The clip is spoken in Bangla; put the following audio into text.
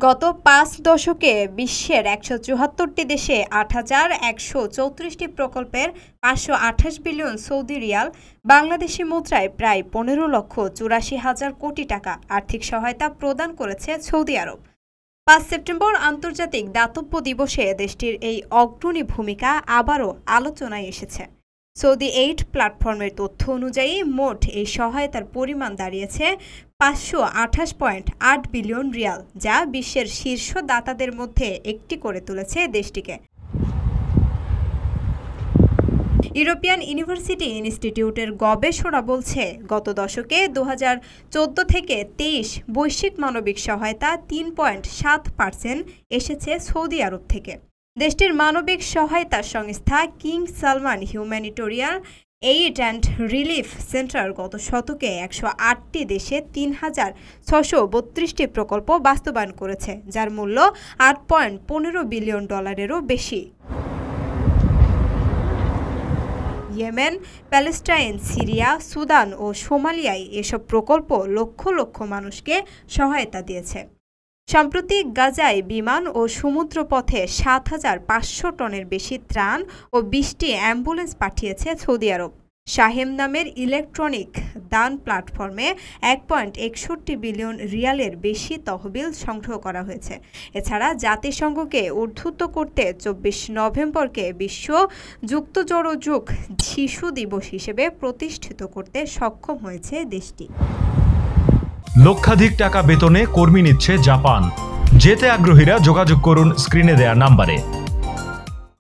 গত ৫ দশকে বিশ্বের ১৭৪টি দেশে ৮,১৩৪টি প্রকল্পের ৫২৮ বিলিয়ন সৌদি রিয়াল বাংলাদেশি মুদ্রায় প্রায় ১৫,৮৪,০০০ কোটি টাকা আর্থিক সহায়তা প্রদান করেছে সৌদি আরব। ৫ সেপ্টেম্বর আন্তর্জাতিক দাতব্য দিবসে দেশটির এই অগ্রণী ভূমিকা আবারও আলোচনায় এসেছে। সৌদি এইড প্ল্যাটফর্মের তথ্য অনুযায়ী মোট এই সহায়তার পরিমাণ দাঁড়িয়েছে ৫২৮.৮ বিলিয়ন রিয়াল, যা বিশ্বের শীর্ষ দাতাদের মধ্যে একটি করে তুলেছে দেশটিকে। ইউরোপিয়ান ইউনিভার্সিটি ইনস্টিটিউটের গবেষণা বলছে, গত দশকে ২০১৪ থেকে ২৩ বৈশ্বিক মানবিক সহায়তা ৩.৭% এসেছে সৌদি আরব থেকে। দেশটির মানবিক সহায়তা সংস্থা king Salman humanitarian aid and relief centre গত শতকে ১০৮টি দেশে ৩,৬৩২টি প্রকল্প বাস্তবায়ন করেছে, যার মূল্য $৮.১৫ বিলিয়ন বেশি। ইয়েমেন, প্যালেস্টাইন, সিরিয়া, সুদান ও সোমালিয়ায় এসব প্রকল্প লক্ষ লক্ষ মানুষকে সহায়তা দিয়েছে। সাম্প্রতিক গাজায় বিমান ও সমুদ্রপথে ৭,৫০০ টনের বেশি ত্রাণ ও ২০টি অ্যাম্বুলেন্স পাঠিয়েছে সৌদি আরব। শাহেম নামের ইলেকট্রনিক দান প্ল্যাটফর্মে ১.৬১ বিলিয়ন রিয়ালের বেশি তহবিল সংগ্রহ করা হয়েছে। এছাড়া জাতিসংঘকে উদ্ধৃত করতে ২৪ নভেম্বরকে বিশ্ব যুক্তজোড়যুগ শিশু দিবস হিসেবে প্রতিষ্ঠিত করতে সক্ষম হয়েছে দেশটি। লক্ষাধিক টাকা বেতনে কর্মী নিচ্ছে জাপান। যেতে আগ্রহীরা যোগাযোগ করুন স্ক্রিনে দেয়া নাম্বারে।